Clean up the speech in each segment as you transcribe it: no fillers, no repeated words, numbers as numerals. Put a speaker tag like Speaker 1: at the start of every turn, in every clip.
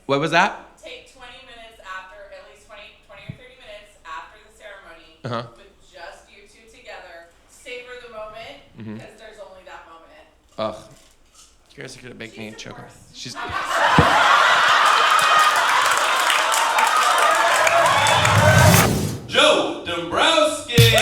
Speaker 1: What was that?
Speaker 2: Take 20 minutes after, at least 20 or 30 minutes after the ceremony, with just you two together. Savor the moment, because there's only that moment.
Speaker 1: Ugh. You guys are gonna make me choke. She's.
Speaker 3: Joe Dombrowski.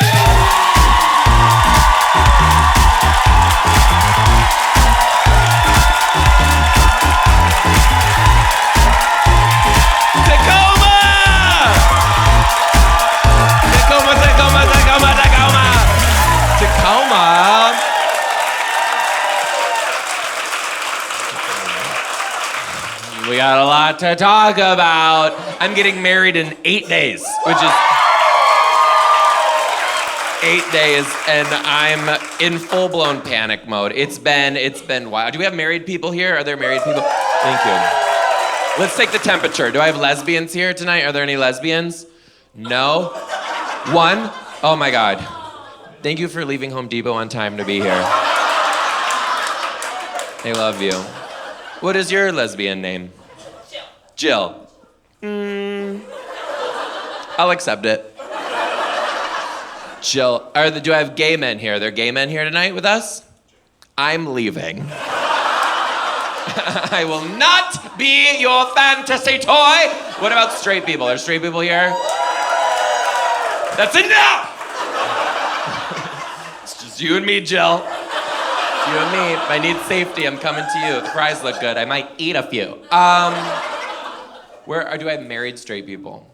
Speaker 1: Tacoma. We got a lot to talk about. I'm getting married in 8 days, which is 8 days, and I'm in full-blown panic mode. It's been wild. Do we have married people here? Are there married people? Thank you. Let's take the temperature. Do I have lesbians here tonight? Are there any lesbians? No? One? Oh my God. Thank you for leaving Home Depot on time to be here. I love you. What is your lesbian name? Jill. I'll accept it. Jill. Do I have gay men here? Are there gay men here tonight with us? I'm leaving. I will not be your fantasy toy. What about straight people? Are straight people here? That's enough! It's just you and me, Jill. You and me. If I need safety, I'm coming to you. The fries look good. I might eat a few. Do I have married straight people?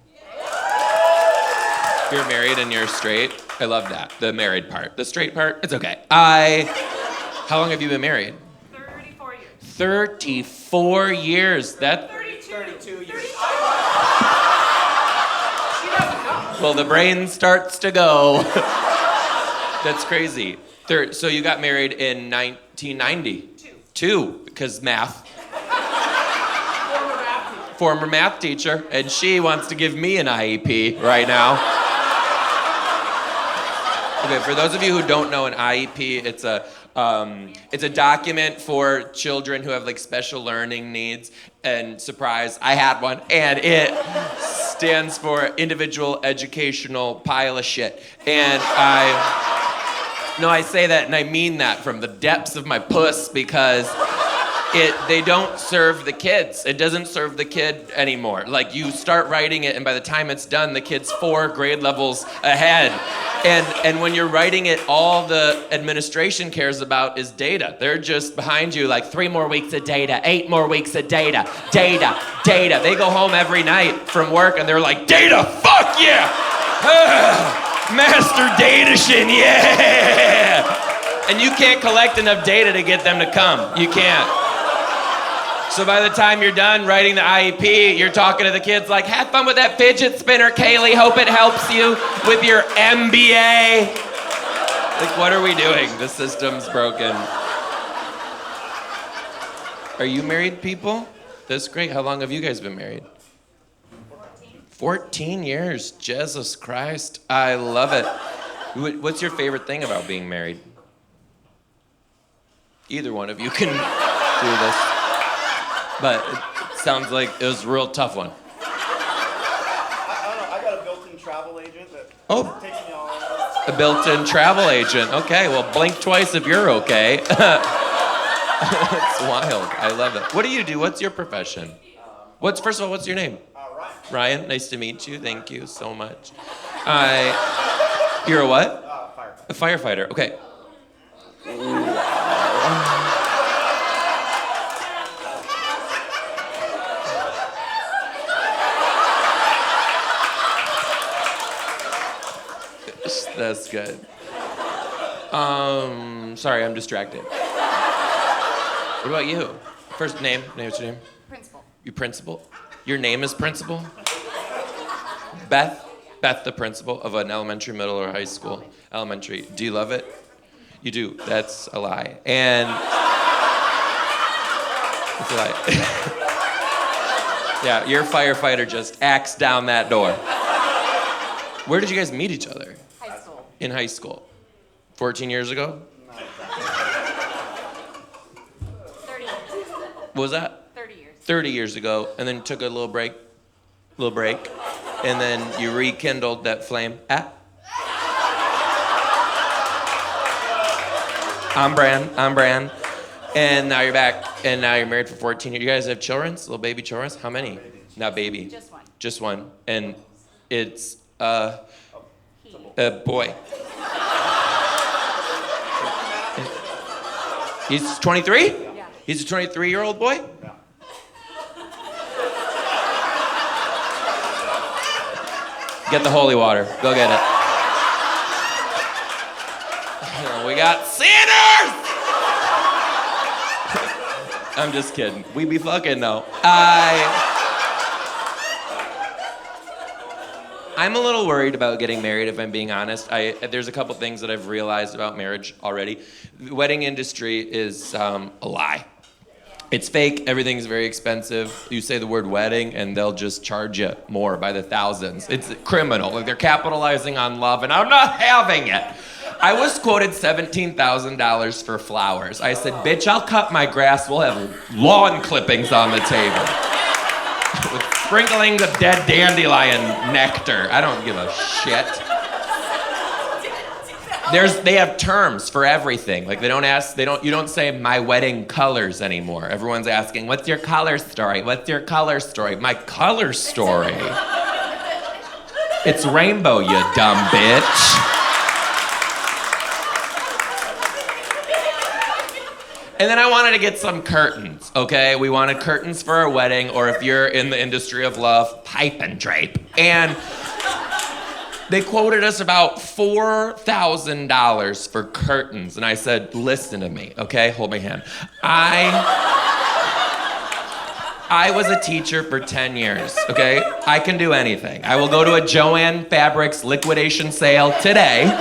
Speaker 1: You're married and you're straight? I love that. The married part. The straight part, it's okay. How long have you been married?
Speaker 2: 34 years.
Speaker 1: 34 years.
Speaker 2: 32 years.
Speaker 1: Well, the brain starts to go. That's crazy. So you got married in 1990? Two, because math. Former math teacher, and she wants to give me an IEP right now. Okay, for those of you who don't know an IEP, it's a document for children who have like special learning needs. And surprise, I had one, and it stands for individual educational pile of shit. And I say that and I mean that from the depths of my puss, because they don't serve the kids. It doesn't serve the kid anymore. Like, you start writing it, and by the time it's done, the kid's 4 grade levels ahead. And when you're writing it, all the administration cares about is data. They're just behind you like 3 more weeks of data, 8 more weeks of data. They go home every night from work and they're like, data, fuck yeah! Master Datation, yeah! And you can't collect enough data to get them to come. You can't. So by the time you're done writing the IEP, you're talking to the kids like, have fun with that fidget spinner, Kaylee. Hope it helps you with your MBA. Like, what are we doing? The system's broken. Are you married people? That's great. How long have you guys been married? 14 years. Jesus Christ. I love it. What's your favorite thing about being married? Either one of you can do this. But it sounds like it was a real tough one.
Speaker 4: I don't know. I got a built-in travel agent that takes me all over.
Speaker 1: A built-in travel agent. Okay, well, blink twice if you're okay. It's wild. I love it. What do you do? What's your profession? First of all, what's your name?
Speaker 4: Ryan.
Speaker 1: Ryan, nice to meet you. Thank you so much. You're a what?
Speaker 4: Firefighter.
Speaker 1: A firefighter. Okay. That's good. Sorry, I'm distracted. What about you? First name. What's your name?
Speaker 2: Principal.
Speaker 1: You principal? Your name is Principal? Beth? Beth, the principal of an elementary, middle, or high school? Elementary. Do you love it? You do. That's a lie. And it's a lie. Yeah, your firefighter just axed down that door. Where did you guys meet each other?
Speaker 2: High school.
Speaker 1: In high school. 14 years ago?
Speaker 2: 30 years.
Speaker 1: What was that?
Speaker 2: 30 years.
Speaker 1: 30 years ago, and then took a little break, and then you rekindled that flame. On brand. And now you're back, and now you're married for 14 years. You guys have children? Little baby children? How many? Not baby. Just one. And it's a boy. He's 23?
Speaker 2: Yeah.
Speaker 1: He's a 23-year-old boy?
Speaker 4: Yeah.
Speaker 1: Get the holy water. Go get it. We got sinners! I'm just kidding. We be fucking though. I'm a little worried about getting married, if I'm being honest. There's a couple things that I've realized about marriage already. The wedding industry is a lie. It's fake. Everything's very expensive. You say the word wedding, and they'll just charge you more by the thousands. It's criminal. Like, they're capitalizing on love, and I'm not having it. I was quoted $17,000 for flowers. I said, bitch, I'll cut my grass. We'll have lawn clippings on the table. With sprinklings of dead dandelion nectar. I don't give a shit. They have terms for everything. Like, you don't say my wedding colors anymore. Everyone's asking, what's your color story? What's your color story? My color story? It's rainbow, you dumb bitch. And then I wanted to get some curtains, okay? We wanted curtains for our wedding, or if you're in the industry of love, pipe and drape. And they quoted us about $4,000 for curtains. And I said, listen to me, okay? Hold my hand. I was a teacher for 10 years, okay? I can do anything. I will go to a Joann Fabrics liquidation sale today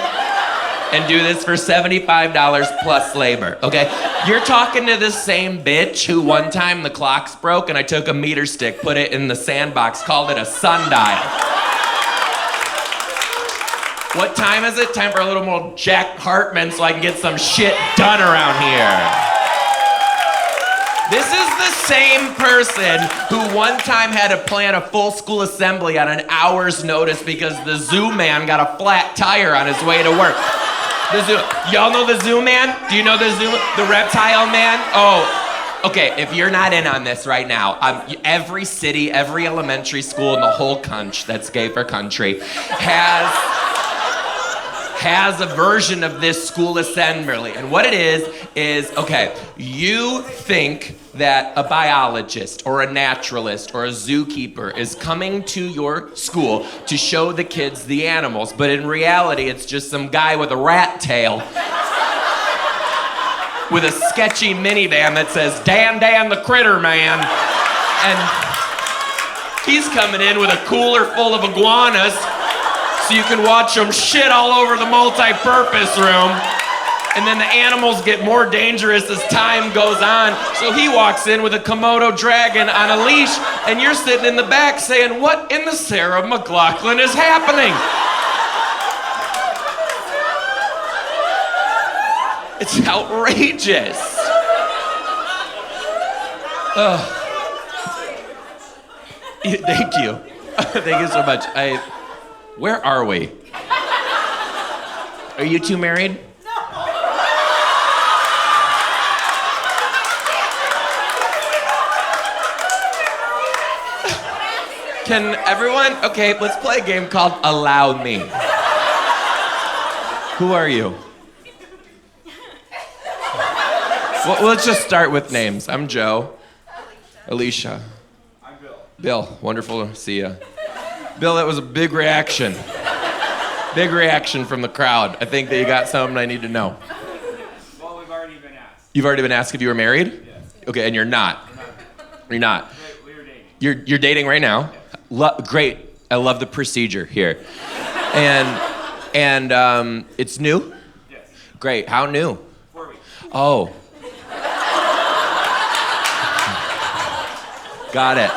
Speaker 1: and do this for $75 plus labor, okay? You're talking to the same bitch who one time the clocks broke and I took a meter stick, put it in the sandbox, called it a sundial. What time is it? Time for a little more Jack Hartman so I can get some shit done around here. This is the same person who one time had to plan a full school assembly on an hour's notice because the zoo man got a flat tire on his way to work. The zoo. Y'all know the zoo man? Do you know the zoo? The reptile man? Oh, okay, if you're not in on this right now, every city, every elementary school in the whole country that's gay for country has a version of this school assembly. And what it is, okay, you think that a biologist or a naturalist or a zookeeper is coming to your school to show the kids the animals, but in reality, it's just some guy with a rat tail with a sketchy minivan that says, Dan the Critter Man. And he's coming in with a cooler full of iguanas so you can watch them shit all over the multi-purpose room. And then the animals get more dangerous as time goes on. So he walks in with a Komodo dragon on a leash, and you're sitting in the back saying, what in the Sarah McLachlan is happening? It's outrageous. Thank you. Thank you so much. Where are we? Are you two married? Can everyone, okay, let's play a game called Allow Me. Who are you? Well, let's just start with names. I'm Joe. Alicia.
Speaker 4: I'm Bill.
Speaker 1: Bill, wonderful to see you. Bill, that was a big reaction. Big reaction from the crowd. I think that you got something I need to know.
Speaker 4: Well, we've already been asked.
Speaker 1: You've already been asked if you were married?
Speaker 4: Yes.
Speaker 1: Okay, and you're not. You're not.
Speaker 4: We were dating.
Speaker 1: You're dating right now? Great. I love the procedure here. And it's new?
Speaker 4: Yes.
Speaker 1: Great. How new?
Speaker 4: 4 weeks.
Speaker 1: Oh. Got it.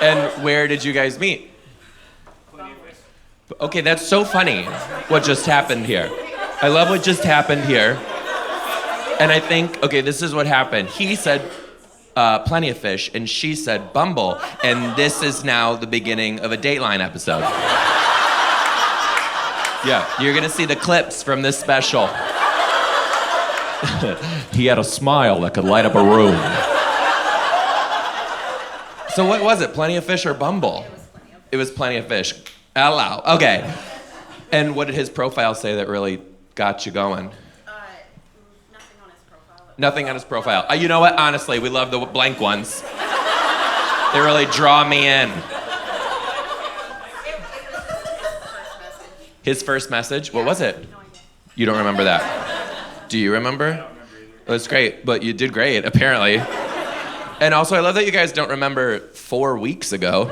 Speaker 1: And where did you guys meet? Okay, that's so funny what just happened here. I love what just happened here. And I think, okay, this is what happened. He said, Plenty of Fish, and she said Bumble, and this is now the beginning of a Dateline episode. Yeah, you're gonna see the clips from this special. He had a smile that could light up a room. So what was it, Plenty of Fish or Bumble? It was Plenty of Fish. Hello, okay. And what did his profile say that really got you going?
Speaker 2: Nothing on his profile.
Speaker 1: Nothing on his profile. You know what? Honestly, we love the blank ones. They really draw me in.
Speaker 2: It was his first message.
Speaker 1: His first message? What was it?
Speaker 2: No idea.
Speaker 1: You don't remember that? Do you remember?
Speaker 4: I don't remember either.
Speaker 1: That's great, but you did great, apparently. And also, I love that you guys don't remember 4 weeks ago.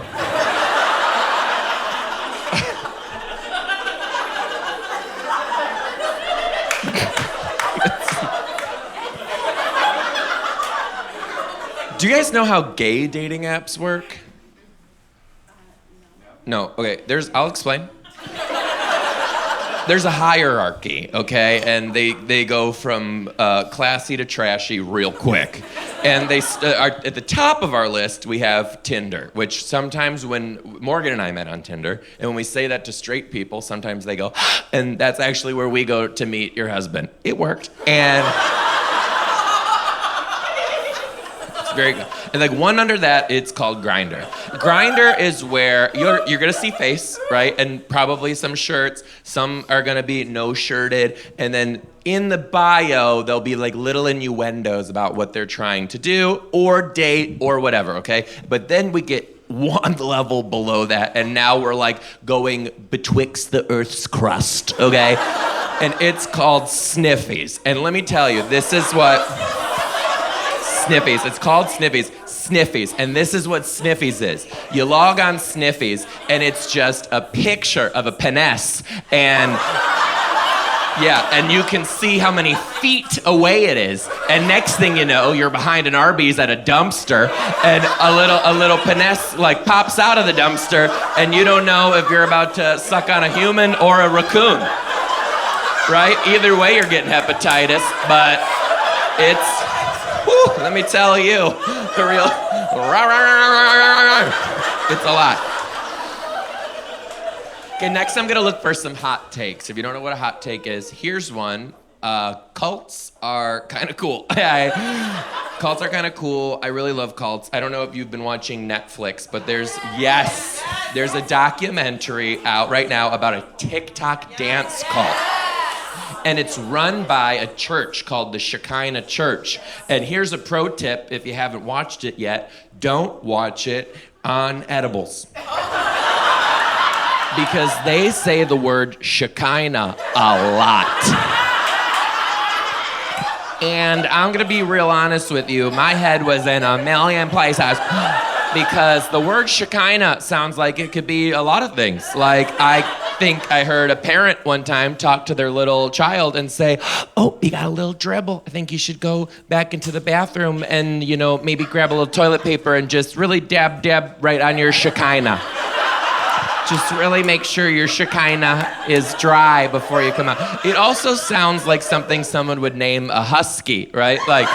Speaker 1: Do you guys know how gay dating apps work? No. Okay, I'll explain. There's a hierarchy, okay? And they go from classy to trashy real quick. And they are at the top of our list, we have Tinder, which sometimes when Morgan and I met on Tinder, and when we say that to straight people, sometimes they go, and that's actually where we go to meet your husband. It worked. And it's very good. And like one under that, it's called Grindr. Grindr is where you're gonna see face, right? And probably some shirts. Some are gonna be no shirted. And then in the bio, there'll be like little innuendos about what they're trying to do or date or whatever, okay? But then we get one level below that, and now we're like going betwixt the earth's crust, okay? And it's called Sniffies. And let me tell you, this is what Sniffies. It's called Sniffies. Sniffies. And this is what Sniffies is. You log on Sniffies, and it's just a picture of a penis. And yeah, and you can see how many feet away it is. And next thing you know, you're behind an Arby's at a dumpster, and a little penis like pops out of the dumpster, and you don't know if you're about to suck on a human or a raccoon. Right? Either way, you're getting hepatitis, but it's. Whew, let me tell you, the real, it's a lot. Okay, next I'm gonna look for some hot takes. If you don't know what a hot take is, here's one. Cults are kind of cool. Cults are kind of cool. I really love cults. I don't know if you've been watching Netflix, but there's a documentary out right now about a TikTok dance cult. And it's run by a church called the Shekinah Church. And here's a pro tip if you haven't watched it yet, don't watch it on edibles. Because they say the word Shekinah a lot. And I'm gonna be real honest with you, my head was in a million places because the word Shekinah sounds like it could be a lot of things. Like I think I heard a parent one time talk to their little child and say, oh, you got a little dribble. I think you should go back into the bathroom and, maybe grab a little toilet paper and just really dab right on your Shekinah. Just really make sure your Shekinah is dry before you come out. It also sounds like something someone would name a husky, right? Like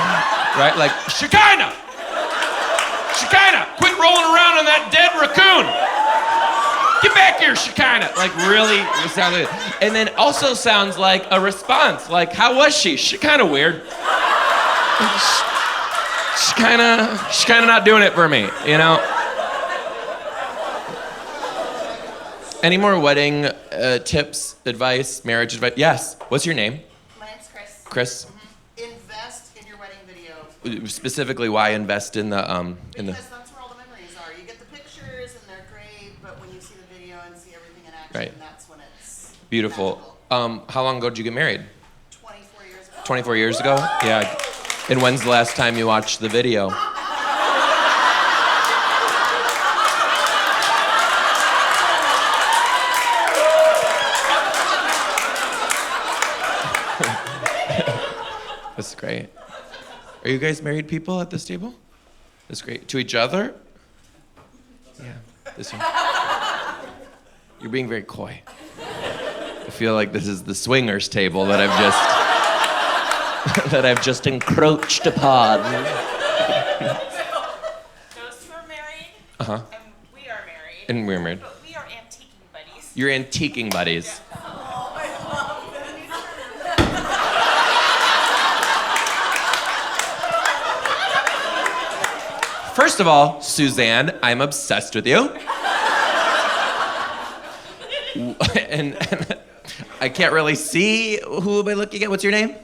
Speaker 1: Shekinah! Shekinah, quit rolling around on that dead raccoon! Get back here, Shekinah! Like really, it sounds like it. And then also sounds like a response, like, how was she? She kind of weird. She kind of not doing it for me, Any more wedding tips, advice, marriage advice? Yes. What's your name?
Speaker 2: My name's Chris.
Speaker 1: Chris.
Speaker 2: Mm-hmm. Invest in your wedding video.
Speaker 1: Specifically, why invest in the
Speaker 2: Because that's where all the memories are. You get the pictures and they're great, but when you see the video and see everything in action,
Speaker 1: Right.
Speaker 2: That's when it's
Speaker 1: Beautiful.
Speaker 2: magical.
Speaker 1: How long ago did you get married?
Speaker 2: 24 years ago.
Speaker 1: 24 years ago? Yeah. And when's the last time you watched the video? That's great. Are you guys married people at this table? That's great. To each other? Yeah. This one. You're being very coy. I feel like this is the swingers table that I've just encroached upon. And we're married.
Speaker 2: But we are antiquing buddies.
Speaker 1: You're antiquing buddies. First of all, Suzanne, I'm obsessed with you. And I can't really see who am I looking at. What's your name?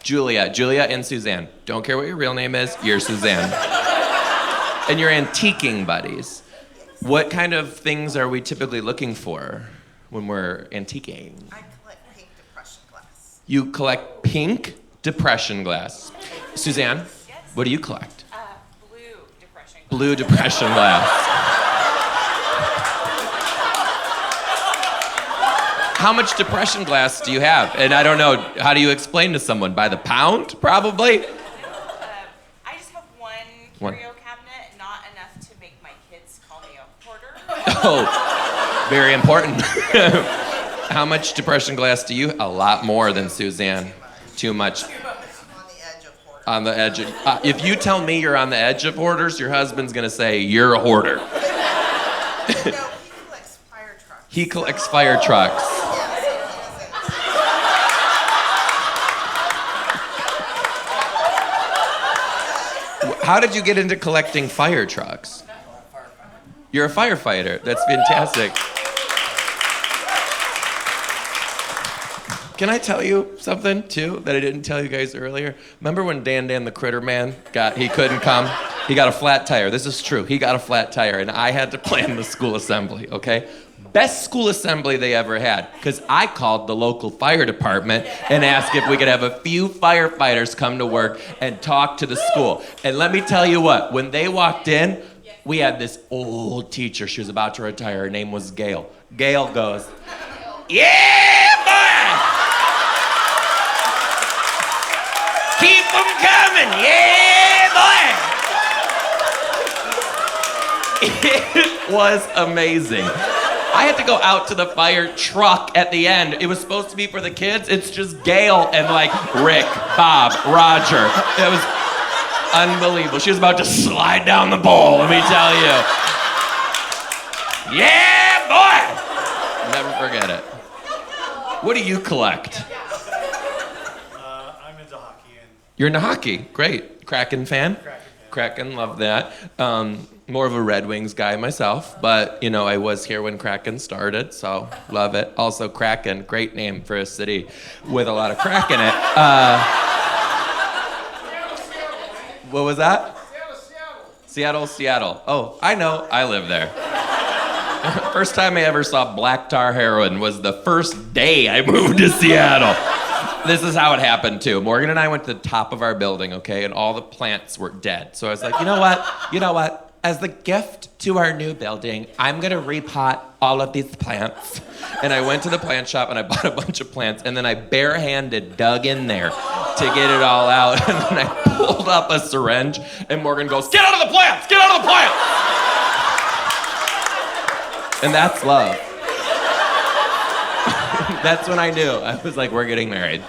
Speaker 1: Julia and Suzanne. Don't care what your real name is, you're Suzanne. And you're antiquing buddies. What kind of things are we typically looking for when we're antiquing?
Speaker 3: I collect pink depression glass.
Speaker 1: You collect pink depression glass. Suzanne, what do you collect?
Speaker 2: Blue depression.
Speaker 1: Blue depression glass. How much depression glass do you have? And I don't know, how do you explain to someone? By the pound, probably?
Speaker 2: I just have one
Speaker 1: One.
Speaker 2: curio cabinet, not enough to make my kids call me a hoarder.
Speaker 1: Oh, very important. How much depression glass do you? A lot more than Suzanne. Too much.
Speaker 3: On the edge of hoarder.
Speaker 1: On the edge of, if you tell me you're on the edge of hoarders, your husband's gonna say you're a hoarder.
Speaker 3: No, he collects fire trucks.
Speaker 1: He collects fire trucks. How did you get into collecting fire trucks? You're a firefighter. That's fantastic. Can I tell you something, too, that I didn't tell you guys earlier? Remember when Dan the Critter Man he couldn't come? He got a flat tire. This is true. He got a flat tire, and I had to plan the school assembly, okay? Best school assembly they ever had, because I called the local fire department and asked if we could have a few firefighters come to work and talk to the school. And let me tell you what, when they walked in, we had this old teacher. She was about to retire. Her name was Gail. Gail goes, "Yeah, boy! Keep them coming, yeah, boy!" It was amazing. I had to go out to the fire truck at the end. It was supposed to be for the kids. It's just Gail and like Rick, Bob, Roger. It was unbelievable. She was about to slide down the bowl, let me tell you. Yeah, boy! Never forget it. What do you collect?
Speaker 4: I'm into hockey and
Speaker 1: You're into hockey. Great. Kraken fan?
Speaker 4: Kraken fan.
Speaker 1: Kraken, love that. More of a Red Wings guy myself, but you know, I was here when Kraken started, so love it. Also, Kraken, great name for a city with a lot of crack in it. What was that? Seattle. Oh, I know, I live there. First time I ever saw black tar heroin was the first day I moved to Seattle. This is how it happened too. Morgan and I went to the top of our building, okay, and all the plants were dead. So I was like, you know what? As the gift to our new building, I'm gonna repot all of these plants. And I went to the plant shop and I bought a bunch of plants, and then I barehanded dug in there to get it all out. And then I pulled up a syringe, and Morgan goes, "Get out of the plants! Get out of the plants!" And that's love. That's when I knew. I was like, we're getting married.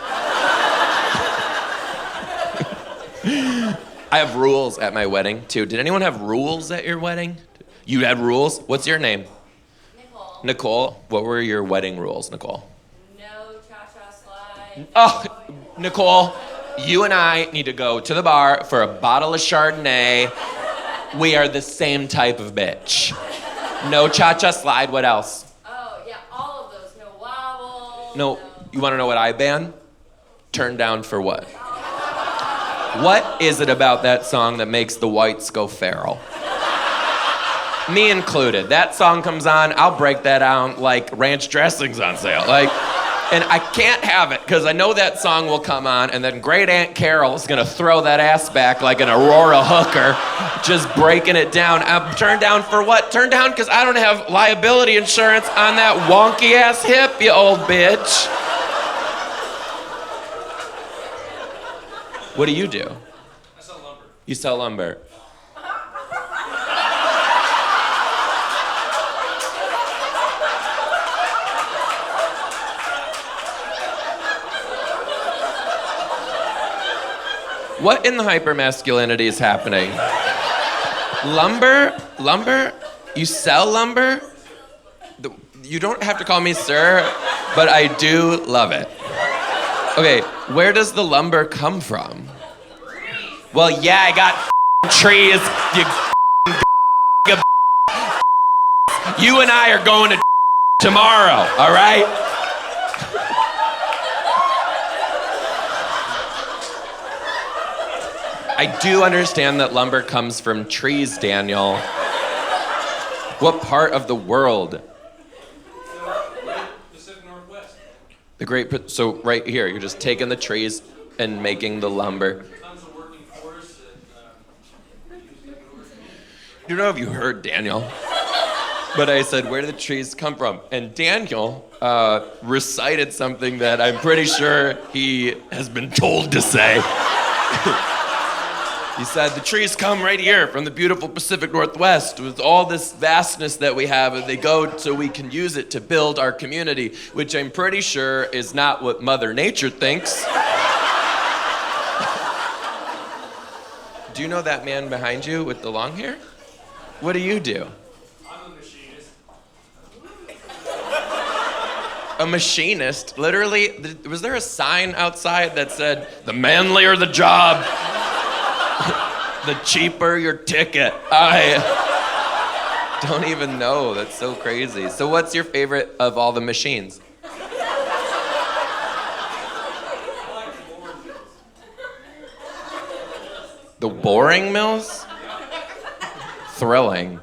Speaker 1: I have rules at my wedding, too. Did anyone have rules at your wedding? You had rules? What's your name?
Speaker 2: Nicole.
Speaker 1: Nicole. What were your wedding rules, Nicole?
Speaker 2: No cha-cha slide.
Speaker 1: Oh, Nicole, you and I need to go to the bar for a bottle of Chardonnay. We are the same type of bitch. No cha-cha slide. What else?
Speaker 2: Oh, yeah, all of those. No wobble.
Speaker 1: No, you want to know what I ban? Turn down for what? What is it about that song that makes the whites go feral? Me included. That song comes on, I'll break that out like ranch dressing's on sale. And I can't have it, because I know that song will come on, and then Great Aunt Carol is gonna throw that ass back like an Aurora hooker, just breaking it down. Turn down for what? Turn down because I don't have liability insurance on that wonky ass hip, you old bitch. What do you do?
Speaker 4: I sell lumber.
Speaker 1: You sell lumber. What in the hypermasculinity is happening? Lumber? You sell lumber? You don't have to call me sir, but I do love it. Okay, where does the lumber come from? Well, yeah, I got trees. You and I are going to tomorrow, all right? I do understand that lumber comes from trees, Daniel. What part of the world?
Speaker 5: Pacific Northwest.
Speaker 1: So right here, you're just taking the trees and making the lumber.
Speaker 5: Tons of working forest and
Speaker 1: I don't know if you heard Daniel, but I said, where do the trees come from? And Daniel recited something that I'm pretty sure he has been told to say. He said, the trees come right here from the beautiful Pacific Northwest with all this vastness that we have, and they go so we can use it to build our community, which I'm pretty sure is not what Mother Nature thinks. Do you know that man behind you with the long hair? What do you do?
Speaker 5: I'm a machinist.
Speaker 1: A machinist? Literally, was there a sign outside that said, the manlier the job, the cheaper your ticket? I don't even know. That's so crazy. So what's your favorite of all the machines? The boring mills? Thrilling.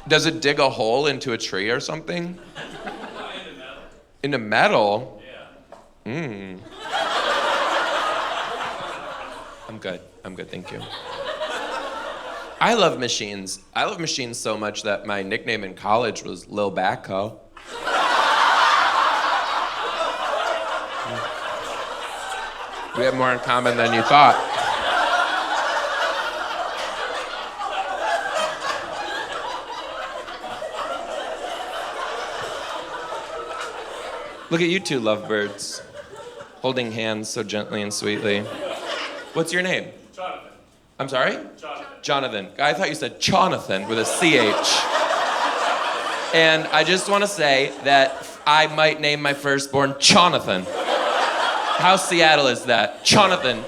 Speaker 1: Does it dig a hole into a tree or something? Into metal? Yeah. I'm good, thank you. I love machines. I love machines so much that my nickname in college was Lil Backhoe. We have more in common than you thought. Look at you two lovebirds, holding hands so gently and sweetly. What's your name?
Speaker 5: Jonathan.
Speaker 1: I'm sorry?
Speaker 5: Jonathan.
Speaker 1: Jonathan. I thought you said Jonathan with a CH. And I just want to say that I might name my firstborn Jonathan. How Seattle is that? Jonathan.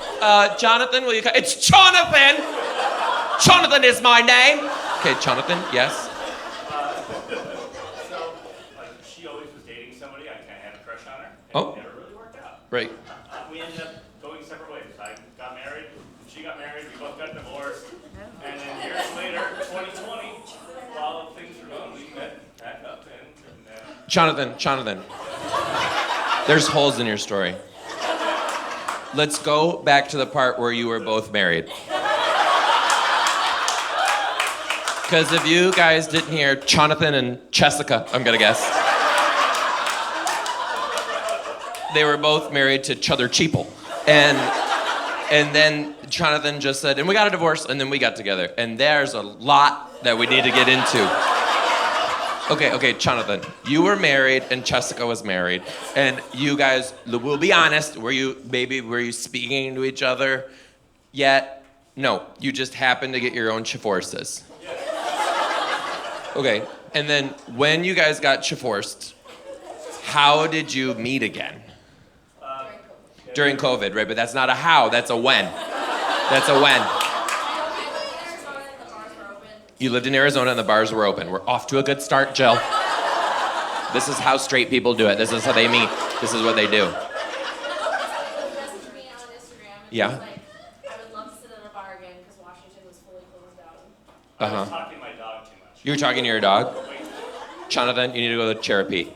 Speaker 1: Jonathan, will you come? It's Jonathan! Jonathan is my name! Okay, Jonathan, yes?
Speaker 5: So, she always was dating somebody. I kind of had a crush on her. And
Speaker 1: Oh.
Speaker 5: It never really worked out.
Speaker 1: Right.
Speaker 5: We ended up going separate ways. I got married. She got married. We both got divorced. And then years later, 2020, while things were going, we met back up and
Speaker 1: Jonathan. There's holes in your story. Let's go back to the part where you were both married. Because if you guys didn't hear, Jonathan and Jessica, I'm gonna guess, they were both married to Chother Cheeple. And then Jonathan just said, and we got a divorce, and then we got together. And there's a lot that we need to get into. Okay, Jonathan, you were married and Jessica was married, and you guys, we'll be honest, were you speaking to each other yet? No, you just happened to get your own divorces. Okay, and then when you guys got divorced, how did you meet again? During COVID, right? But that's not a how, that's a when. That's a when. You lived in Arizona and the bars were open. We're off to a good start, Jill. This is how straight people do it. This is how they meet. This is what they do.
Speaker 6: Messaged me on Instagram and
Speaker 1: Yeah.
Speaker 6: was like, I would love to sit at a bar again because Washington was fully closed down.
Speaker 5: I was talking to my dog too much.
Speaker 1: You were talking to your dog? Jonathan, you need to go to therapy.
Speaker 5: Doing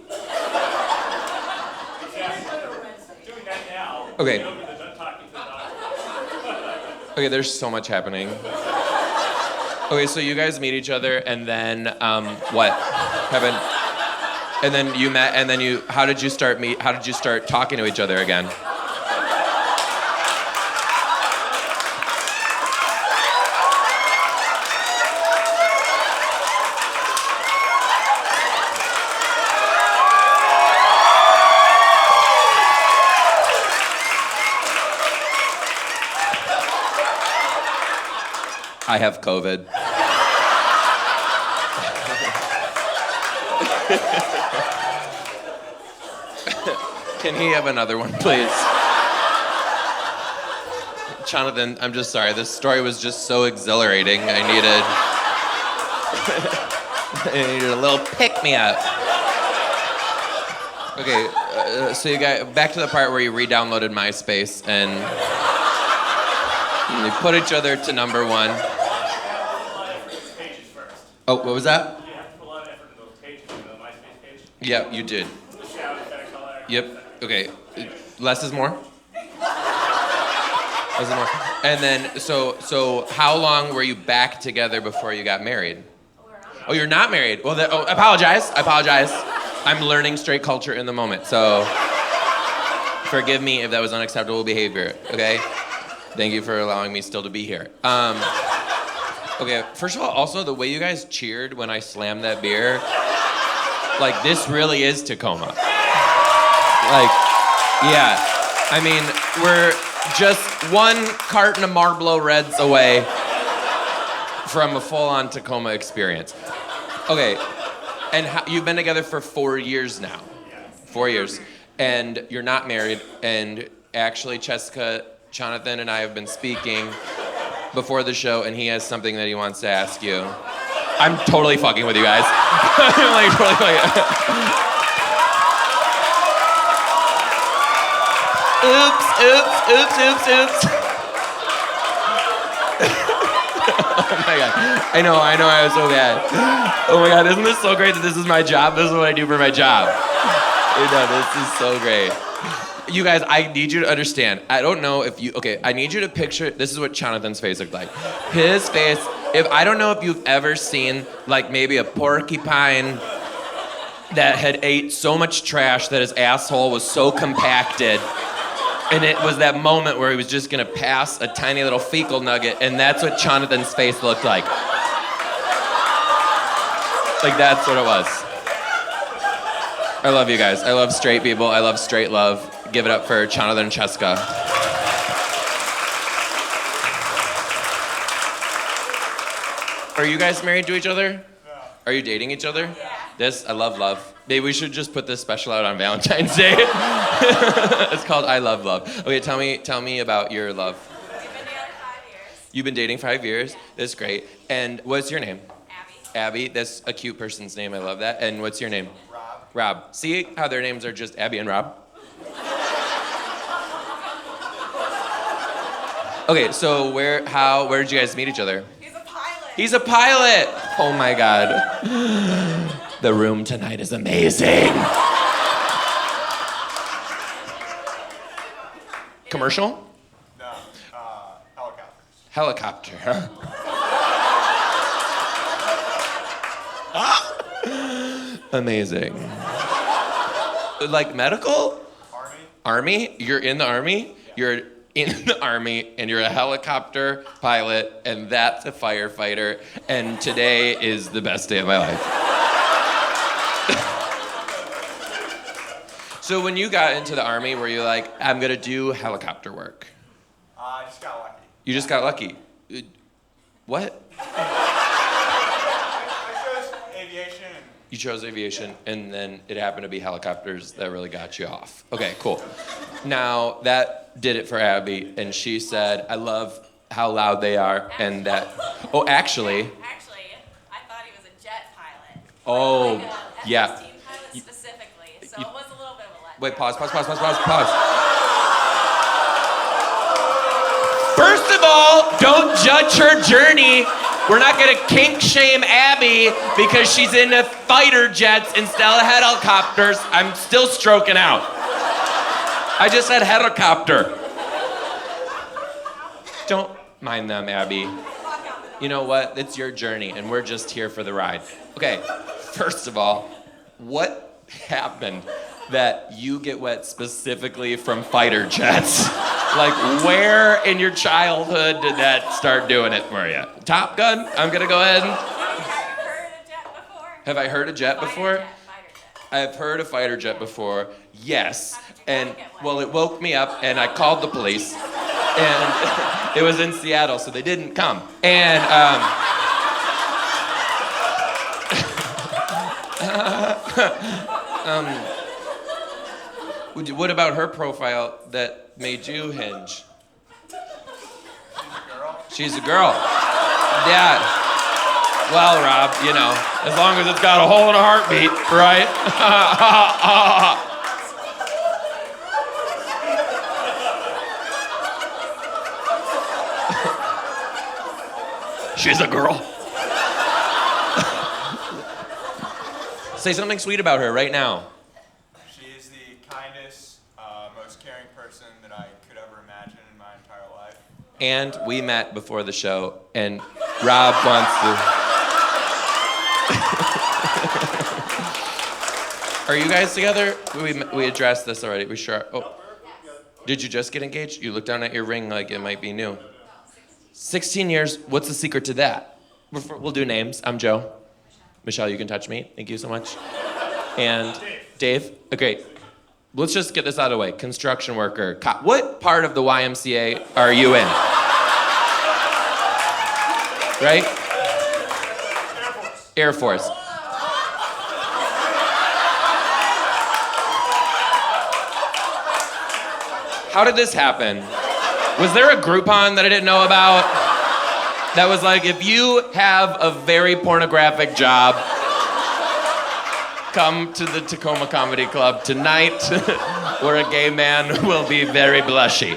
Speaker 5: that now.
Speaker 1: Okay.
Speaker 5: Get over the talking to the dog.
Speaker 1: Okay, there's so much happening. Okay, so you guys meet each other, and then what happened? And then you met, and then how did you start talking to each other again? I have COVID. Can he have another one, please? Jonathan, I'm just sorry. This story was just so exhilarating. I needed a little pick-me-up. Okay, so you got back to the part where you re-downloaded MySpace and you put each other to number one. Oh, what was that?
Speaker 5: You have to put a lot of effort in those pages, the MySpace page.
Speaker 1: Yeah, you did.
Speaker 5: The shout, better color.
Speaker 1: Yep. Okay. Less is more. Less is more. And then, so how long were you back together before you got married? Oh, you're not married. Well, I apologize. I'm learning straight culture in the moment, so forgive me if that was unacceptable behavior. Okay. Thank you for allowing me still to be here. Okay. First of all, also the way you guys cheered when I slammed that beer, like this really is Tacoma. Like, yeah. I mean, we're just one carton of Marlboro Reds away from a full-on Tacoma experience. Okay, and you've been together for 4 years now. 4 years. And you're not married, and actually Jessica, Jonathan, and I have been speaking before the show, and he has something that he wants to ask you. I'm totally fucking with you guys. I'm like, totally fucking. Oops. Oh my God. I know, I was so bad. Oh my God, isn't this so great that this is my job? This is what I do for my job. This is so great. You guys, I need you to understand. I don't know if you, okay, I need you to picture, this is what Jonathan's face looked like. His face, I don't know if you've ever seen like maybe a porcupine that had ate so much trash that his asshole was so compacted. And it was that moment where he was just gonna pass a tiny little fecal nugget, and that's what Jonathan's face looked like. Like that's what it was. I love you guys. I love straight people. I love straight love. Give it up for Jonathan and Jessica. Are you guys married to each other?
Speaker 4: No.
Speaker 1: Are you dating each other?
Speaker 2: Yeah.
Speaker 1: I love love. Maybe we should just put this special out on Valentine's Day. It's called I Love Love. Okay, tell me about your love.
Speaker 2: We've been together 5 years.
Speaker 1: You've been dating 5 years.
Speaker 2: Yeah.
Speaker 1: That's great. And what's your name?
Speaker 2: Abby.
Speaker 1: Abby. That's a cute person's name. I love that. And what's your name?
Speaker 4: Rob.
Speaker 1: Rob. See how their names are just Abby and Rob? Okay, so where did you guys meet each other?
Speaker 2: He's a pilot.
Speaker 1: He's a pilot. Oh my God. The room tonight is amazing. Commercial?
Speaker 4: No. Helicopters.
Speaker 1: Helicopter. Amazing. Like medical? Army? You're in the army? You're in the army and you're a helicopter pilot and that's a firefighter and today is the best day of my life. So when you got into the army, were you like, I'm gonna do helicopter work?
Speaker 4: I just got lucky.
Speaker 1: You just got lucky. What?
Speaker 4: I chose aviation.
Speaker 1: You chose aviation, and then it happened to be helicopters that really got you off. Okay, cool. Now, that did it for Abby, and she said, I love how loud they are, and that... Oh, actually...
Speaker 2: Actually, I thought he was a jet pilot.
Speaker 1: Oh,
Speaker 2: like a
Speaker 1: yeah.
Speaker 2: F-16 pilot specifically, so
Speaker 1: you-
Speaker 2: it was a little bit of a letdown.
Speaker 1: Wait, pause. First of all, don't judge her journey. We're not gonna kink shame Abby because she's into fighter jets instead of helicopters. I'm still stroking out. I just said helicopter. Don't mind them, Abby. You know what? It's your journey, and we're just here for the ride. Okay, first of all, what happened that you get wet specifically from fighter jets? Like, where in your childhood did that start doing it for you? Top Gun? I'm gonna go ahead and...
Speaker 2: Have you heard a jet before?
Speaker 1: Have I heard a jet before?
Speaker 2: Fighter jet.
Speaker 1: I've heard a fighter jet before, yes. And, well, it woke me up, and I called the police. And it was in Seattle, so they didn't come. And what about her profile that made you hinge? She's a girl. Yeah. Well, Rob, you know, as long as it's got a hole and a heartbeat, right? She's a girl. Say something sweet about her right now.
Speaker 7: She is the kindest, most caring person that I could ever imagine in my entire life.
Speaker 1: And we met before the show, and Rob wants to. Are you guys together? We addressed this already. We sure. Oh, did you just get engaged? You look down at your ring like it might be new. 16 years. What's the secret to that? We'll do names. I'm Joe. Michelle, you can touch me. Thank you so much. And Dave. Okay. Let's just get this out of the way. Construction worker. What part of the YMCA are you in? Right? Air Force. How did this happen? Was there a Groupon that I didn't know about? That was like, if you have a very pornographic job, come to the Tacoma Comedy Club tonight, where a gay man will be very blushy.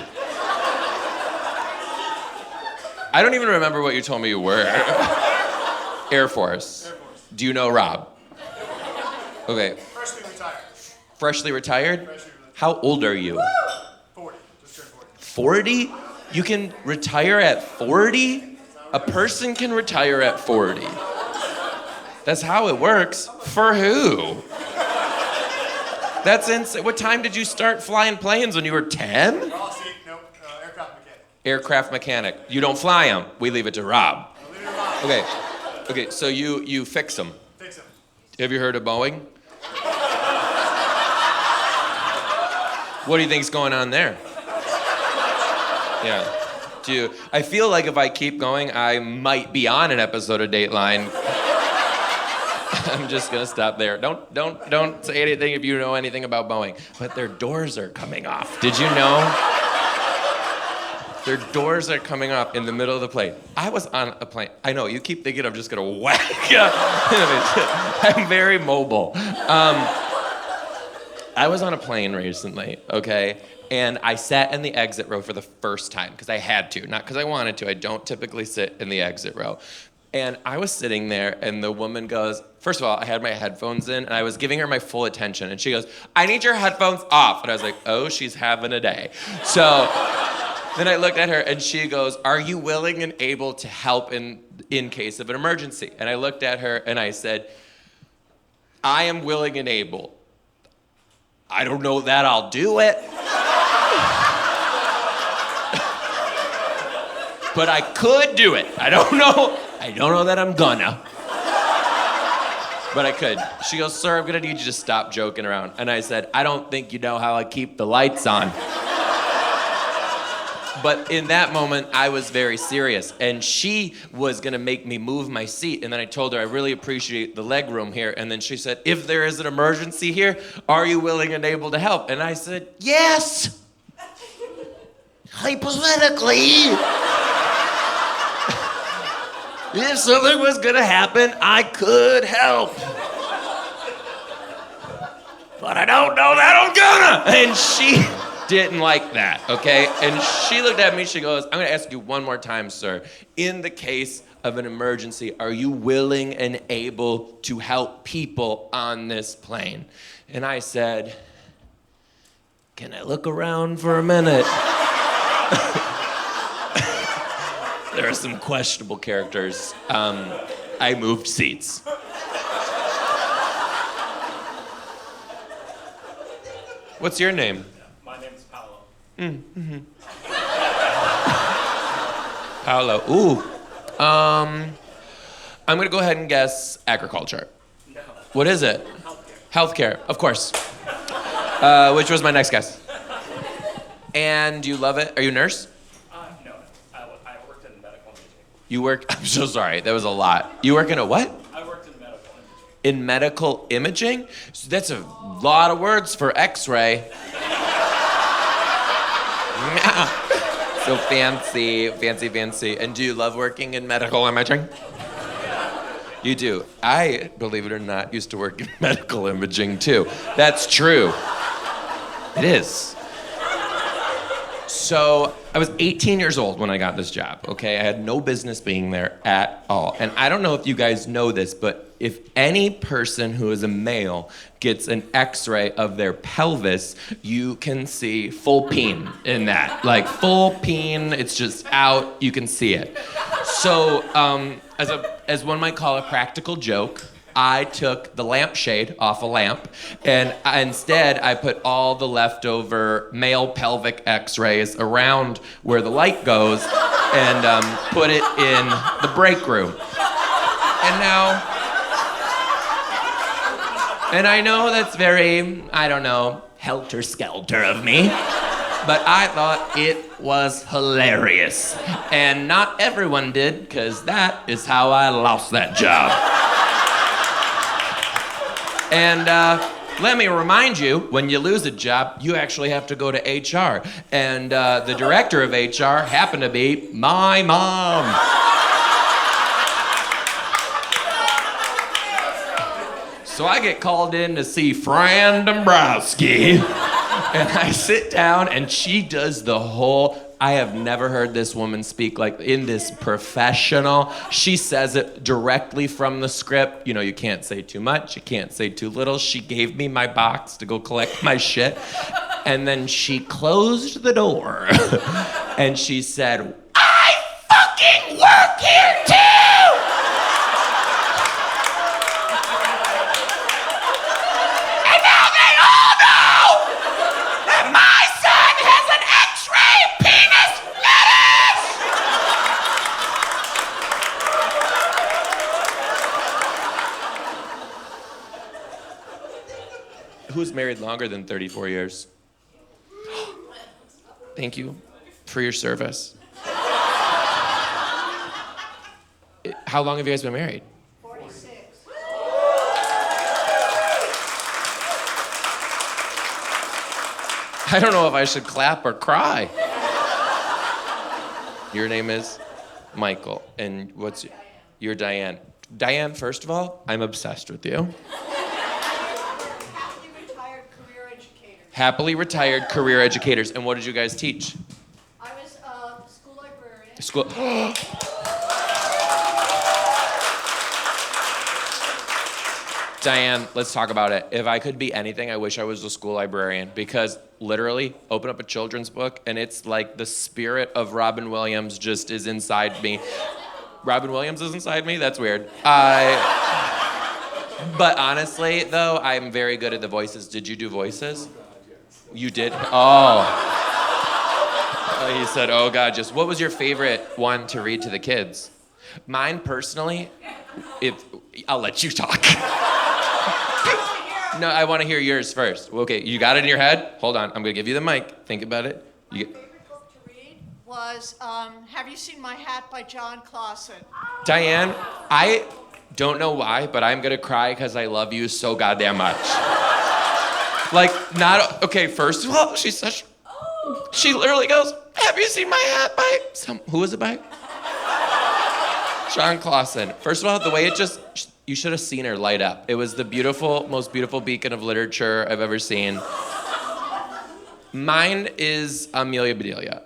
Speaker 1: I don't even remember what you told me you were. Air Force. Do you know Rob? Okay.
Speaker 7: Freshly retired.
Speaker 1: Freshly retired? How old are you?
Speaker 7: 40. Just turned
Speaker 1: 40? 40? You can retire at 40? A person can retire at 40. That's how it works. For who? That's insane. What time did you start flying planes? When you were 10?
Speaker 7: Oh, see, nope. Aircraft mechanic.
Speaker 1: Aircraft mechanic. You don't fly them. We leave it to Rob.
Speaker 7: I'll leave it around.
Speaker 1: Okay. Okay, so you fix them.
Speaker 7: Fix them.
Speaker 1: Have you heard of Boeing? What do you think's going on there? Yeah. I feel like if I keep going, I might be on an episode of Dateline. I'm just gonna stop there. Don't say anything if you know anything about Boeing. But their doors are coming off. Did you know? Their doors are coming off in the middle of the plane. I was on a plane. I know, you keep thinking I'm just gonna whack you. I'm very mobile. I was on a plane recently, okay? And I sat in the exit row for the first time, because I had to, not because I wanted to. I don't typically sit in the exit row. And I was sitting there, and the woman goes, first of all, I had my headphones in, and I was giving her my full attention. And she goes, I need your headphones off. And I was like, oh, she's having a day. So then I looked at her, and she goes, are you willing and able to help in case of an emergency? And I looked at her, and I said, I am willing and able. I don't know that I'll do it. But I could do it. I don't know that I'm gonna. But I could. She goes, sir, I'm gonna need you to stop joking around. And I said, I don't think you know how I keep the lights on. But in that moment, I was very serious. And she was gonna make me move my seat. And then I told her, I really appreciate the leg room here. And then she said, if there is an emergency here, are you willing and able to help? And I said, yes. Hypothetically. If something was gonna happen, I could help. But I don't know that I'm gonna. And she didn't like that, okay? And she looked at me, she goes, I'm gonna ask you one more time, sir. In the case of an emergency, are you willing and able to help people on this plane? And I said, can I look around for a minute? There are some questionable characters. I moved seats. What's your name?
Speaker 5: My name is Paolo.
Speaker 1: Paolo. Ooh. I'm gonna go ahead and guess agriculture.
Speaker 5: No.
Speaker 1: What is it? Healthcare, of course. Which was my next guess. And you love it? Are you a nurse? You work, I'm so sorry, that was a lot. You work in a what?
Speaker 5: I worked in medical imaging.
Speaker 1: In medical imaging? So that's a lot of words for x-ray. So fancy. And do you love working in medical imaging? You do. I, believe it or not, used to work in medical imaging too. That's true. It is. So I was 18 years old when I got this job, okay? I had no business being there at all. And I don't know if you guys know this, but if any person who is a male gets an x-ray of their pelvis, you can see full peen in that. Like full peen, it's just out, you can see it. So as one might call a practical joke, I took the lampshade off a lamp, and instead I put all the leftover male pelvic x-rays around where the light goes and put it in the break room. And I know that's very, I don't know, helter-skelter of me, but I thought it was hilarious. And not everyone did, because that is how I lost that job. And let me remind you, when you lose a job, you actually have to go to HR. And the director of HR happened to be my mom. So I get called in to see Fran Dombrowski. And I sit down and she does the whole, I have never heard this woman speak like in this professional. She says it directly from the script. You know, you can't say too much, you can't say too little. She gave me my box to go collect my shit. And then she closed the door and she said, I fucking work here too! And now they all know that my son has an X-ray penis fetish! Who's married longer than 34 years? Thank you for your service. How long have you guys been married?
Speaker 3: 46.
Speaker 1: I don't know if I should clap or cry. Your name is Michael, and you're Diane. Diane, first of all, I'm obsessed with you.
Speaker 3: Happily retired career educator.
Speaker 1: Happily retired career educators. And what did you guys teach?
Speaker 3: I was a school librarian.
Speaker 1: School. Diane, let's talk about it. If I could be anything, I wish I was a school librarian, because literally open up a children's book and it's like the spirit of Robin Williams just is inside me. Robin Williams is inside me? That's weird. But honestly, though, I'm very good at the voices. Did you do voices? You did? Oh. He said, oh God, just what was your favorite one to read to the kids? Mine personally, I'll let you talk. No, I want to hear yours first. Okay, you got it in your head? Hold on, I'm gonna give you the mic. Think about it.
Speaker 3: My favorite book to read was Have You Seen My Hat by John Clausen.
Speaker 1: Diane, I don't know why, but I'm gonna cry because I love you so goddamn much. Like, okay, first of all, she literally goes, have you seen my hat by, who was it by? John Clausen. First of all, the way you should have seen her light up. It was the most beautiful beacon of literature I've ever seen. Mine is Amelia Bedelia.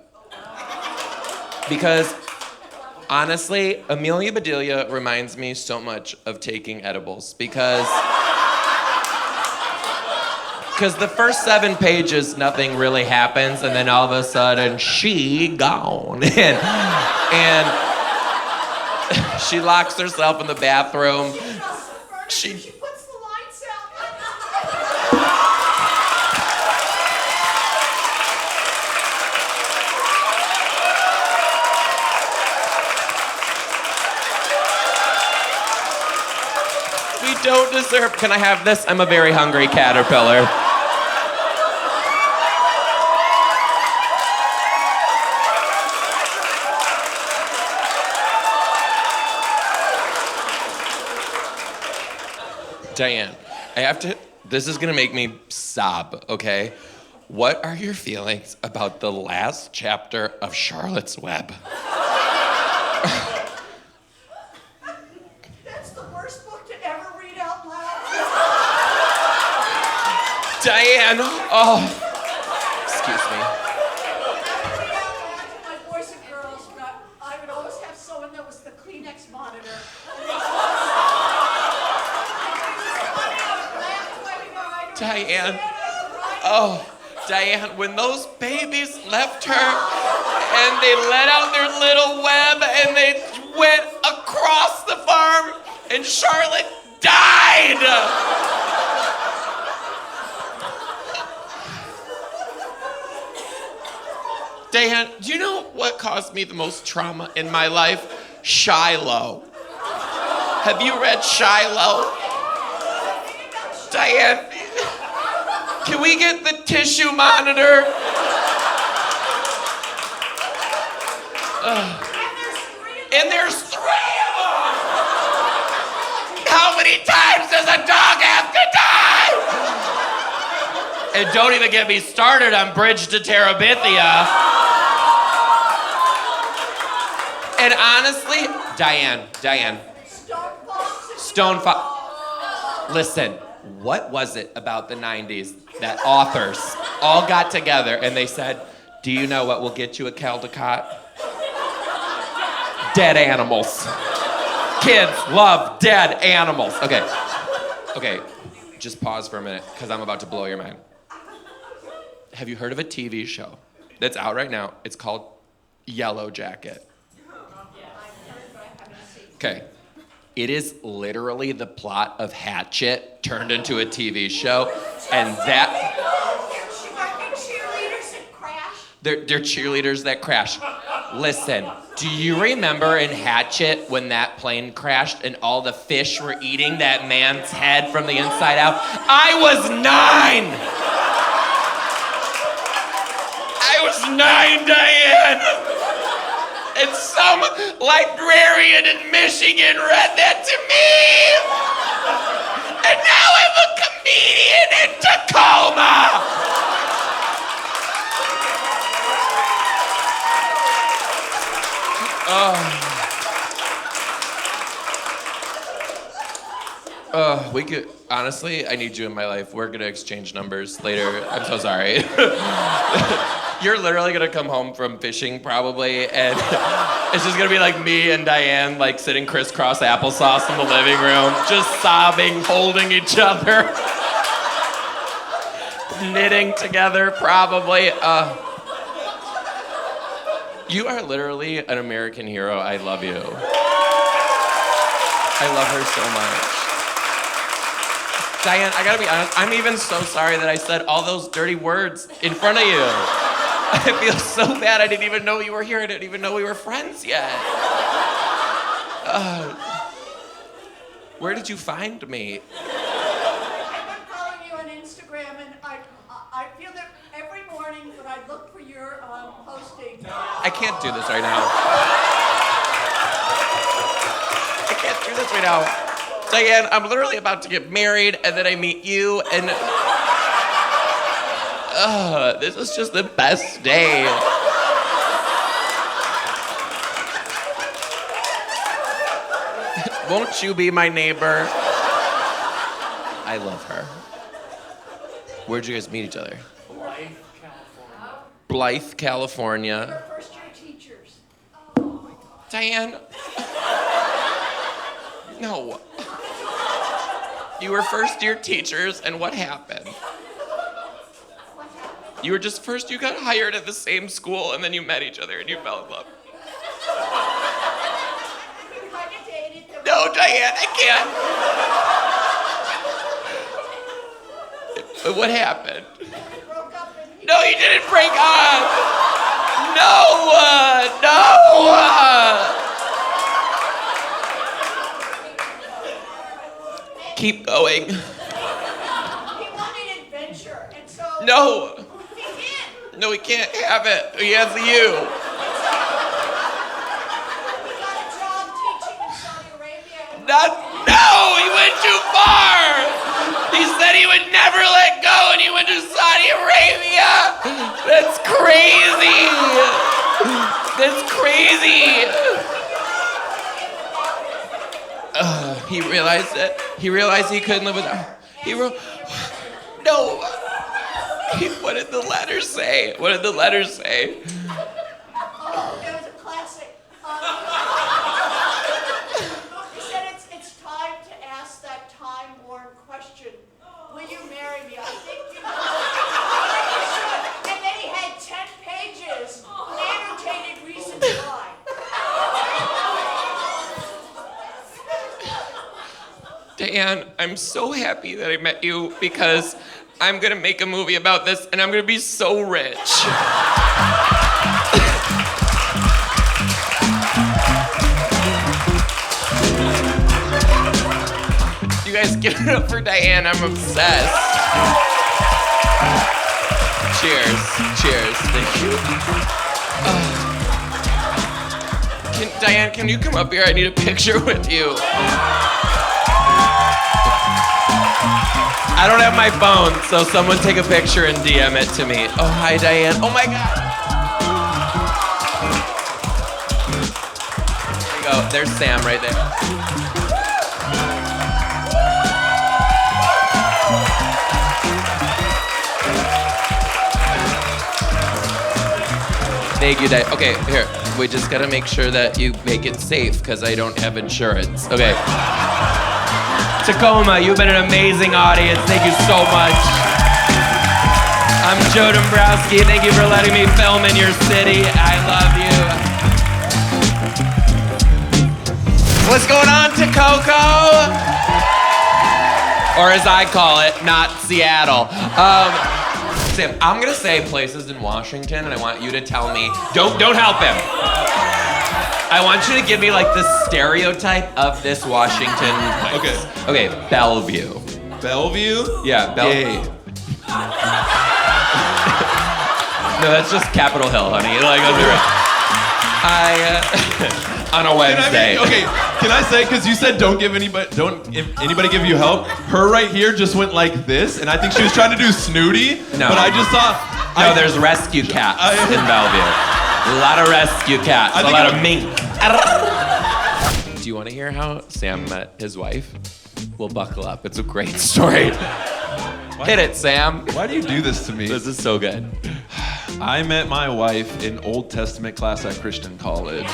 Speaker 1: Because honestly, Amelia Bedelia reminds me so much of taking edibles, because the first 7 pages, nothing really happens, and then all of a sudden, she gone. and she locks herself in the bathroom.
Speaker 3: She puts the lights out.
Speaker 1: We don't deserve. Can I have this? I'm a very hungry caterpillar. Diane, this is gonna make me sob, okay? What are your feelings about the last chapter of Charlotte's Web?
Speaker 3: That's the worst book to ever read out loud.
Speaker 1: Diane, oh, excuse me.
Speaker 3: Read out loud to my boys and girls, but I would always have someone that was the Kleenex monitor.
Speaker 1: Diane, oh, Diane, when those babies left her and they let out their little web and they went across the farm and Charlotte died. Diane, do you know what caused me the most trauma in my life? Shiloh. Have you read Shiloh? Diane, can we get the tissue monitor? And there's 3 of them! How many times does a dog have to die? And don't even get me started on Bridge to Terabithia. And honestly, Diane. Stone Fox. Listen, what was it about the 90s that authors all got together and they said, do you know what will get you a Caldecott? Dead animals. Kids love dead animals. Okay, just pause for a minute because I'm about to blow your mind. Have you heard of a TV show that's out right now? It's called Yellow Jacket. Okay. It is literally the plot of Hatchet turned into a TV show, and that... They're cheerleaders that crash. Listen, do you remember in Hatchet when that plane crashed and all the fish were eating that man's head from the inside out? I was 9! I was 9, Diane! And some librarian in Michigan read that to me! And now I'm a comedian in Tacoma! We could, honestly, I need you in my life. We're gonna exchange numbers later. I'm so sorry. You're literally gonna come home from fishing probably, and it's just gonna be like me and Diane like sitting crisscross applesauce in the living room, just sobbing, holding each other, knitting together probably. You are literally an American hero. I love you. I love her so much. Diane, I gotta be honest, I'm even so sorry that I said all those dirty words in front of you. I feel so bad. I didn't even know you were here. I didn't even know we were friends yet. Where did you find me?
Speaker 3: I've been following you on Instagram, and I feel that every morning when I look for your posting.
Speaker 1: I can't do this right now. I can't do this right now. Diane, I'm literally about to get married, and then I meet you, and this is just the best day. Won't you be my neighbor? I love her. Where'd you guys meet each other? Blythe, California.
Speaker 3: Your first year teachers.
Speaker 1: Diane. No. You were first year teachers, and what happened? You were just first, you got hired at the same school, and then you met each other and you fell in love.
Speaker 3: You kind of dated them.
Speaker 1: No, Diane, I can't. But what happened?
Speaker 3: We broke up and
Speaker 1: No, you didn't break up. No. Keep going.
Speaker 3: he wanted adventure, and so
Speaker 1: No.
Speaker 3: he did.
Speaker 1: No, he can't have it. He has you.
Speaker 3: He got a job teaching in Saudi Arabia. And
Speaker 1: No, he went too far. He said he would never let go and he went to Saudi Arabia. That's crazy. That's crazy. He realized it. He realized he couldn't live without. He wrote, no. What did the letter say? What did the letter say?
Speaker 3: Oh, it was a classic. He said it's time to ask that time-worn question. Will you marry me? I think you should. And then he had 10 pages annotated reasons why.
Speaker 1: Diane, I'm so happy that I met you because I'm gonna make a movie about this and I'm gonna be so rich. You guys give it up for Diane, I'm obsessed. Cheers, cheers, thank you. Diane, can you come up here? I need a picture with you. I don't have my phone, so someone take a picture and DM it to me. Oh, hi, Diane. Oh, my God. There you go. There's Sam right there. Thank you, Diane. Okay, here. We just gotta make sure that you make it safe, because I don't have insurance. Okay. Tacoma, you've been an amazing audience. Thank you so much. I'm Joe Dombrowski. Thank you for letting me film in your city. I love you. What's going on, Tacoma? Or as I call it, not Seattle. Sam, I'm gonna say places in Washington, and I want you to tell me. Don't help him. I want you to give me like the stereotype of this Washington place. Okay, Bellevue.
Speaker 8: Bellevue?
Speaker 1: Yeah, Bellevue. No, that's just Capitol Hill, honey. Like, on a Wednesday.
Speaker 8: Can I say, because you said don't if anybody give you help, her right here just went like this, and I think she was trying to do snooty,
Speaker 1: No.
Speaker 8: but I just saw...
Speaker 1: No, there's rescue cats in Bellevue. A lot of rescue cats, a lot of mink. Do you want to hear how Sam met his wife? Well, buckle up. It's a great story. Hit it, Sam.
Speaker 8: Why do you do this to me?
Speaker 1: This is so good.
Speaker 8: I met my wife in Old Testament class at Christian college.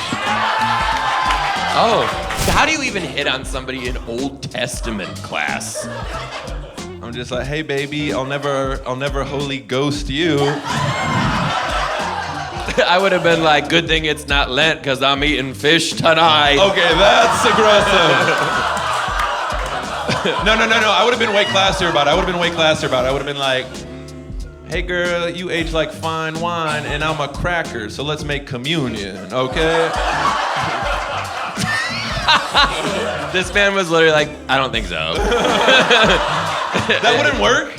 Speaker 1: Oh, how do you even hit on somebody in Old Testament class?
Speaker 8: I'm just like, hey baby, I'll never Holy Ghost you.
Speaker 1: I would have been like, good thing it's not Lent, because I'm eating fish tonight.
Speaker 8: Okay, that's aggressive. No. I would have been way classier about it. I would have been like, hey girl, you age like fine wine, and I'm a cracker, so let's make communion, okay?
Speaker 1: This man was literally like, I don't think so.
Speaker 8: That wouldn't work?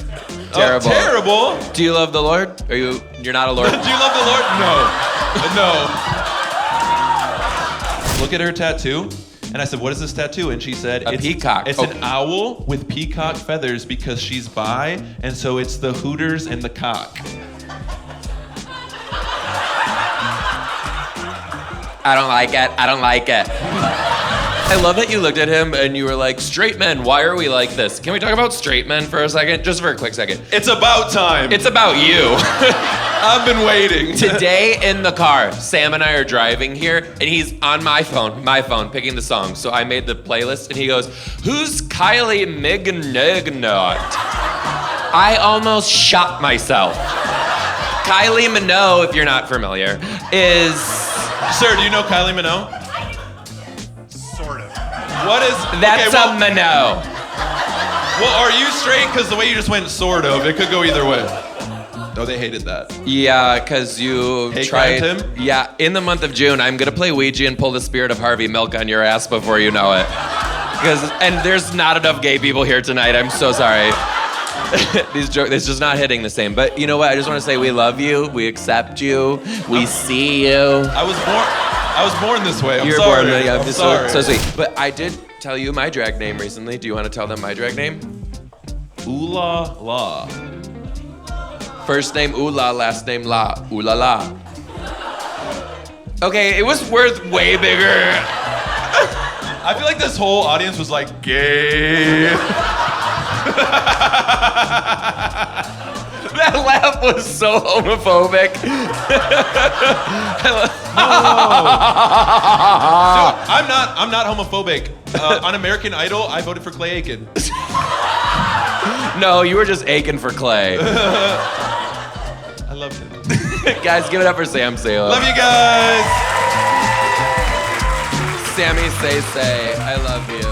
Speaker 1: Terrible.
Speaker 8: Oh, terrible?
Speaker 1: Do you love the Lord? You're not a Lord?
Speaker 8: Do you love the Lord? No. Look at her tattoo. And I said, what is this tattoo? And she said,
Speaker 1: it's peacock.
Speaker 8: It's an owl with peacock feathers because she's bi, and so it's the Hooters and the cock.
Speaker 1: I don't like it. I love that you looked at him and you were like, straight men, why are we like this? Can we talk about straight men for a second? Just for a quick second.
Speaker 8: It's about time.
Speaker 1: It's about you.
Speaker 8: I've been waiting.
Speaker 1: Today in the car, Sam and I are driving here, and he's on my phone, picking the song. So I made the playlist, and he goes, who's Kylie Minogue? I almost shot myself. Kylie Minogue, if you're not familiar, is...
Speaker 8: Sir, do you know Kylie Minogue?
Speaker 7: Sort of.
Speaker 8: What is...
Speaker 1: That's a Minogue.
Speaker 8: Well, are you straight? Because the way you just went sort of, it could go either way. Oh, they hated that.
Speaker 1: Yeah, because you tried...
Speaker 8: him?
Speaker 1: Yeah, in the month of June, I'm going to play Ouija and pull the spirit of Harvey Milk on your ass before you know it. And there's not enough gay people here tonight. I'm so sorry. These jokes, it's just not hitting the same. But you know what? I just want to say we love you. We accept you. We see you.
Speaker 8: I was born this way.
Speaker 1: You're
Speaker 8: sorry.
Speaker 1: born. Yeah,
Speaker 8: I'm sorry.
Speaker 1: So sweet. But I did tell you my drag name recently. Do you want to tell them my drag name?
Speaker 8: Ooh la la.
Speaker 1: First name ooh la, last name la. Ooh la la. Okay, it was worth way bigger.
Speaker 8: I feel like this whole audience was like, gay.
Speaker 1: That laugh was so homophobic.
Speaker 8: I'm not homophobic. On American Idol, I voted for Clay Aiken.
Speaker 1: No, you were just aching for Clay.
Speaker 8: I loved him.
Speaker 1: Guys, give it up for Sam Salem.
Speaker 8: Love you guys.
Speaker 1: Sammy Say, I love you.